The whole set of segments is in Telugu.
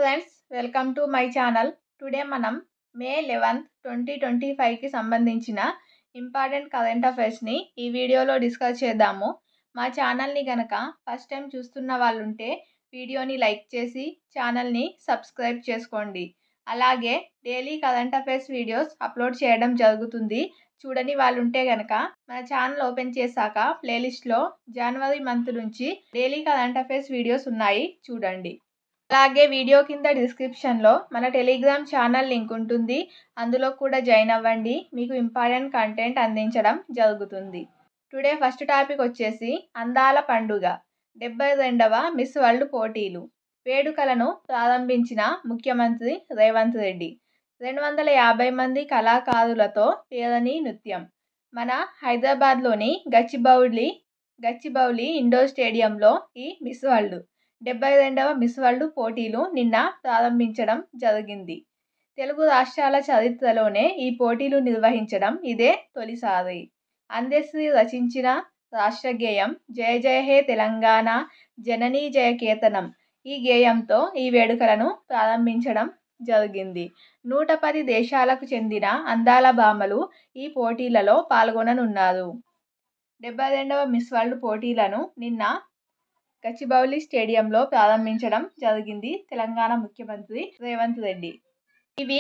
Friends, welcome to my channel. Today మనం మే 11, 2025కి సంబంధించిన ఇంపార్టెంట్ కరెంట్ అఫైర్స్ని ఈ వీడియోలో డిస్కస్ చేద్దాము. మా ఛానల్ని గనక ఫస్ట్ టైం చూస్తున్న వాళ్ళుంటే వీడియోని లైక్ చేసి ఛానల్ని సబ్స్క్రైబ్ చేసుకోండి. అలాగే daily current affairs videos upload చేయడం జరుగుతుంది. చూడని వాళ్ళుంటే గనక మన ఛానల్ ఓపెన్ చేశాక ప్లేలిస్ట్లో జనవరి మంత్ నుంచి డైలీ కరెంట్ అఫైర్స్ వీడియోస్ ఉన్నాయి, చూడండి. అలాగే వీడియో కింద డిస్క్రిప్షన్లో మన టెలిగ్రామ్ ఛానల్ లింక్ ఉంటుంది, అందులో కూడా జాయిన్ అవ్వండి. మీకు ఇంపార్టెంట్ కంటెంట్ అందించడం జరుగుతుంది. టుడే ఫస్ట్ టాపిక్ వచ్చేసి అందాల పండుగ 72వ మిస్ వరల్డ్ పోటీలు. వేడుకలను ప్రారంభించిన ముఖ్యమంత్రి రేవంత్ రెడ్డి. 250 మంది కళాకారులతో పేరని నృత్యం. మన హైదరాబాద్లోని గచ్చిబౌలి ఇండోర్ స్టేడియంలో ఈ మిస్ వరల్డ్ 72వ మిస్ వరల్డ్ పోటీలు నిన్న ప్రారంభించడం జరిగింది. తెలుగు రాష్ట్రాల చరిత్రలోనే ఈ పోటీలు నిర్వహించడం ఇదే తొలిసారి. అందశ్రీ రచించిన రాష్ట్ర గేయం జయ జయ హే తెలంగాణ జననీ జయ కేతనం, ఈ గేయంతో ఈ వేడుకలను ప్రారంభించడం జరిగింది. 110 దేశాలకు చెందిన అందాల భామలు ఈ పోటీలలో పాల్గొననున్నారు. 72వ మిస్ వరల్డ్ పోటీలను నిన్న గచ్చిబౌలి స్టేడియంలో ప్రారంభించడం జరిగింది తెలంగాణ ముఖ్యమంత్రి రేవంత్ రెడ్డి. ఇవి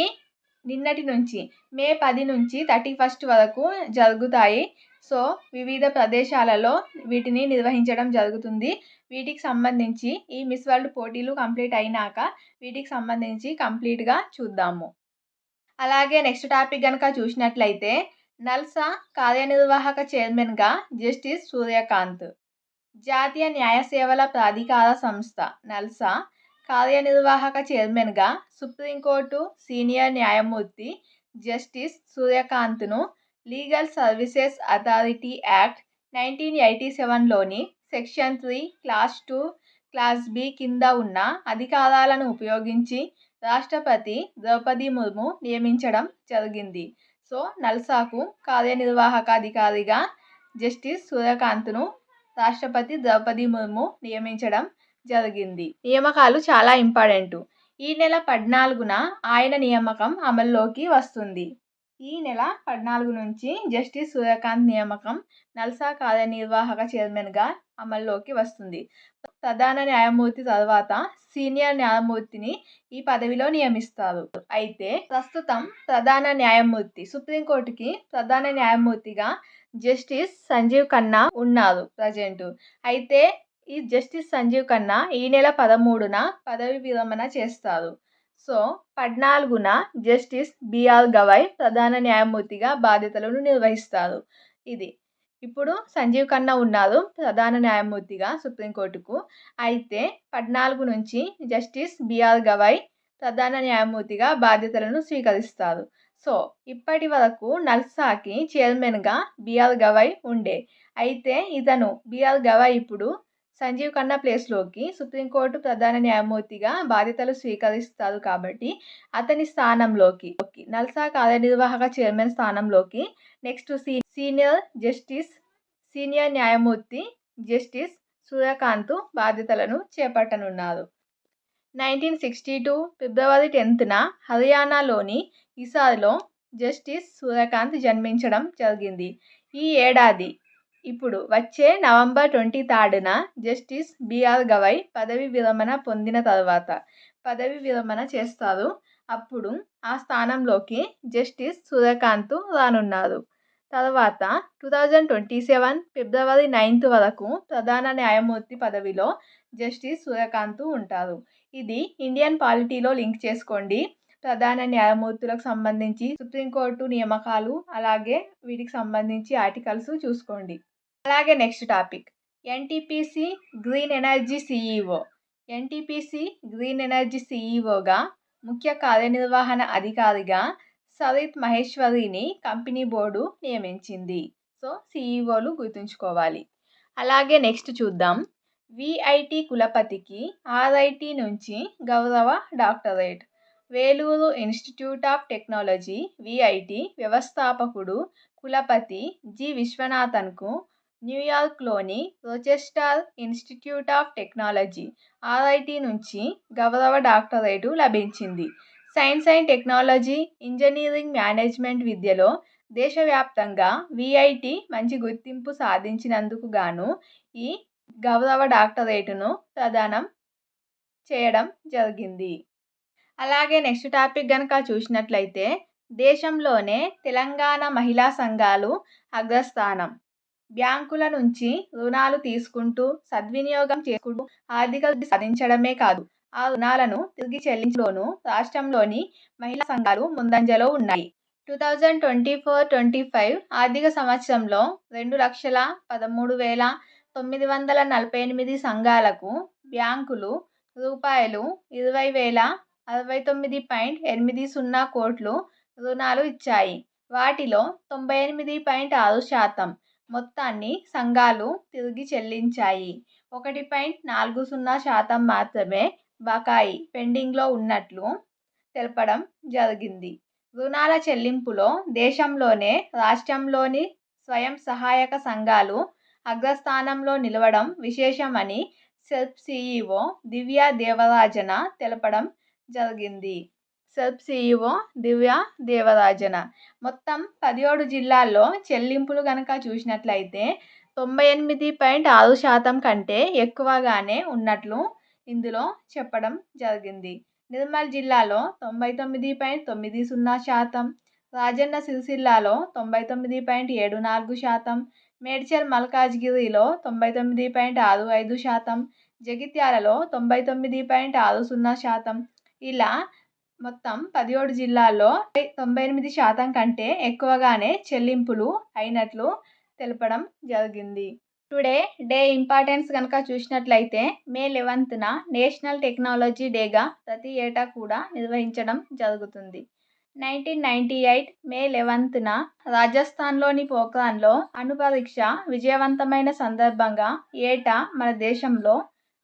నిన్నటి నుంచి మే 10 నుంచి 31 వరకు జరుగుతాయి. సో వివిధ ప్రదేశాలలో వీటిని నిర్వహించడం జరుగుతుంది. వీటికి సంబంధించి ఈ మిస్ వరల్డ్ పోటీలు కంప్లీట్ అయినాక వీటికి సంబంధించి కంప్లీట్గా చూద్దాము. అలాగే నెక్స్ట్ టాపిక్ కనుక చూసినట్లయితే నల్సా కార్యనిర్వాహక చైర్మన్గా జస్టిస్ సూర్యకాంత్. జాతీయ న్యాయ సేవల ప్రాధికార సంస్థ నల్సా కార్యనిర్వాహక చైర్మన్గా సుప్రీంకోర్టు సీనియర్ న్యాయమూర్తి జస్టిస్ సూర్యకాంత్ను లీగల్ సర్వీసెస్ అథారిటీ యాక్ట్ 1987లోని సెక్షన్ 3 క్లాస్ 2 క్లాస్ బి కింద ఉన్న అధికారాలను ఉపయోగించి రాష్ట్రపతి ద్రౌపది ముర్ము నియమించడం జరిగింది. సో నల్సాకు కార్యనిర్వాహక అధికారిగా జస్టిస్ సూర్యకాంత్ను రాష్ట్రపతి ద్రౌపది ముర్ము నియమించడం జరిగింది. నియామకాలు చాలా ఇంపార్టెంట్. ఈ నెల 14న ఆయన నియామకం అమల్లోకి వస్తుంది. ఈ నెల 14 నుంచి జస్టిస్ సూర్యకాంత్ నియామకం నల్సా కార్యనిర్వాహక చైర్మన్గా అమల్లోకి వస్తుంది. ప్రధాన న్యాయమూర్తి తర్వాత సీనియర్ న్యాయమూర్తిని ఈ పదవిలో నియమిస్తారు. అయితే ప్రస్తుతం ప్రధాన న్యాయమూర్తి సుప్రీంకోర్టుకి ప్రధాన న్యాయమూర్తిగా జస్టిస్ సంజీవ్ ఖన్నా ఉన్నారు ప్రజెంట్. అయితే ఈ జస్టిస్ సంజీవ్ ఖన్నా ఈ నెల 13న పదవి విరమణ చేస్తారు. సో 14న జస్టిస్ బిఆర్ గవాయ్ ప్రధాన న్యాయమూర్తిగా బాధ్యతలను నిర్వహిస్తారు. ఇది ఇప్పుడు సంజీవ్ ఖన్నా ఉన్నారు ప్రధాన న్యాయమూర్తిగా సుప్రీంకోర్టుకు. అయితే 14 నుంచి జస్టిస్ బిఆర్ గవాయ్ ప్రధాన న్యాయమూర్తిగా బాధ్యతలను స్వీకరిస్తారు. సో ఇప్పటి వరకు నల్సాకి చైర్మన్గా బిఆర్ గవాయ్ ఉండే. అయితే బిఆర్ గవాయ్ ఇప్పుడు సంజీవ్ ఖన్నా ప్లేస్లోకి సుప్రీంకోర్టు ప్రధాన న్యాయమూర్తిగా బాధ్యతలు స్వీకరిస్తారు. కాబట్టి అతని స్థానంలోకి నల్సా కార్యనిర్వాహక చైర్మన్ స్థానంలోకి నెక్స్ట్ సీనియర్ న్యాయమూర్తి జస్టిస్ సూర్యకాంత్ బాధ్యతలను చేపట్టనున్నారు. 1962 ఫిబ్రవరి 10న హర్యానాలోని హిసార్లో జస్టిస్ సూర్యకాంత్ జన్మించడం జరిగింది. ఈ ఏడాది ఇప్పుడు వచ్చే నవంబర్ 23న జస్టిస్ బిఆర్ గవాయ్ పదవి విరమణ పొందిన తర్వాత పదవి విరమణ చేస్తారు. అప్పుడు ఆ స్థానంలోకి జస్టిస్ సూర్యకాంత్ రానున్నారు. తర్వాత 2027 ఫిబ్రవరి 9 వరకు ప్రధాన న్యాయమూర్తి పదవిలో జస్టిస్ సూర్యకాంత్ ఉంటారు. ఇది ఇండియన్ పాలిటీలో లింక్ చేసుకోండి. ప్రధాన న్యాయమూర్తులకు సంబంధించి సుప్రీంకోర్టు నియామకాలు, అలాగే వీటికి సంబంధించి ఆర్టికల్స్ చూసుకోండి. అలాగే next topic NTPC green energy CEO. NTPC green energy సీఈఓగా ముఖ్య కార్యనిర్వహణ అధికారిగా సరిత్ మహేశ్వరిని కంపెనీ బోర్డు నియమించింది. సో సీఈఓలు గుర్తుంచుకోవాలి. అలాగే నెక్స్ట్ చూద్దాం. విఐటి కులపతికి ఆర్ఐటి నుంచి గౌరవ doctorate. Vellore institute of technology VIT వ్యవస్థాపకుడు కులపతి జి విశ్వనాథన్కు న్యూయార్క్లోని Rochester institute of technology RIT నుంచి గౌరవ డాక్టరేటు లభించింది. Science and technology, engineering, management విద్యలో దేశవ్యాప్తంగా విఐటి మంచి గుర్తింపు సాధించినందుకు గాను ఈ గౌరవ డాక్టరేటును ప్రదానం చేయడం జరిగింది. అలాగే నెక్స్ట్ టాపిక్ కనుక చూసినట్లయితే దేశంలోనే తెలంగాణ మహిళా సంఘాలు అగ్రస్థానం. బ్యాంకుల నుంచి రుణాలు తీసుకుంటూ సద్వినియోగం చేసుకుంటూ ఆర్థిక వృద్ధి సాధించడమే కాదు, ఆ రుణాలను తిరిగి చెల్లించడంలోనూ రాష్ట్రంలోని మహిళా సంఘాలు ముందంజలో ఉన్నాయి. 2024-25 ఆర్థిక సంవత్సరంలో 2,13,948 సంఘాలకు బ్యాంకులు రూపాయలు 20,069.80 కోట్లు రుణాలు ఇచ్చాయి. వాటిలో 98.6% మొత్తాన్ని సంఘాలు తిరిగి చెల్లించాయి. 1.40% మాత్రమే బకాయి పెండింగ్లో ఉన్నట్లు తెలపడం జరిగింది. రుణాల చెల్లింపులో దేశంలోనే రాష్ట్రంలోని స్వయం సహాయక సంఘాలు అగ్రస్థానంలో నిలవడం విశేషమని సెర్ప్ సిఇఒ దివ్యా దేవరాజన తెలపడం జరిగింది. సెర్ప్ సిఇఒ దివ్యా దేవరాజన మొత్తం 17 జిల్లాల్లో చెల్లింపులు కనుక చూసినట్లయితే 98.6% కంటే ఎక్కువగానే ఉన్నట్లు ఇందులో చెప్పడం జరిగింది. నిర్మల్ జిల్లాలో 99.90%, రాజన్న సిరిసిల్లాలో 99.74%, మేడ్చల్ మల్కాజ్గిరిలో 99.65%, జగిత్యాలలో 99.60%, ఇలా మొత్తం 17 జిల్లాల్లో 98% కంటే ఎక్కువగానే చెల్లింపులు అయినట్లు తెలపడం జరిగింది. టుడే డే ఇంపార్టెన్స్ కనుక చూసినట్లయితే మే 11న నేషనల్ టెక్నాలజీ డేగా ప్రతి ఏటా కూడా నిర్వహించడం జరుగుతుంది. 1998 మే 11న రాజస్థాన్లోని పోఖ్రాన్లో అణు పరీక్ష విజయవంతమైన సందర్భంగా ఏటా మన దేశంలో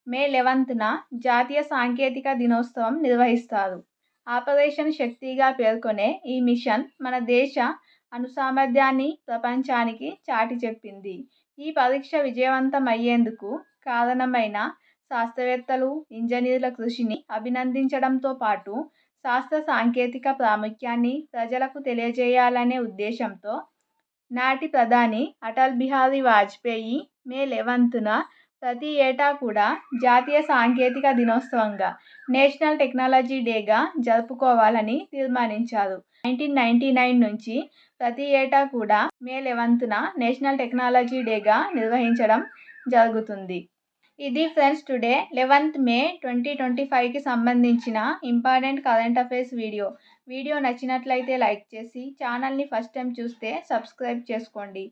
మే 11న జాతీయ సాంకేతిక దినోత్సవం నిర్వహిస్తారు. ఆపరేషన్ శక్తిగా పేర్కొనే ఈ మిషన్ మన దేశ అణు సామర్థ్యాన్ని ప్రపంచానికి చాటి చెప్పింది. ఈ పరీక్ష విజయవంతం అయ్యేందుకు కారణమైన శాస్త్రవేత్తలు, ఇంజనీర్ల కృషిని అభినందించడంతో పాటు శాస్త్ర సాంకేతిక ప్రాముఖ్యాన్ని ప్రజలకు తెలియజేయాలనే ఉద్దేశంతో నాటి ప్రధాని అటల్ బిహారీ వాజ్పేయి మే 11న ప్రతి ఏటా కూడా జాతీయ సాంకేతిక దినోత్సవంగా నేషనల్ టెక్నాలజీ డేగా జరుపుకోవాలని తీర్మానించారు. 1999 నుంచి ప్రతి ఏటా కూడా మే 11న నేషనల్ టెక్నాలజీ డేగా నిర్వహించడం జరుగుతుంది. ఇది ఫ్రెండ్స్ టుడే 11th మే 2025కి సంబంధించిన important current affairs video. Video నచ్చినట్లయితే లైక్ చేసి ఛానల్ని ఫస్ట్ టైం చూస్తే సబ్స్క్రైబ్ చేసుకోండి.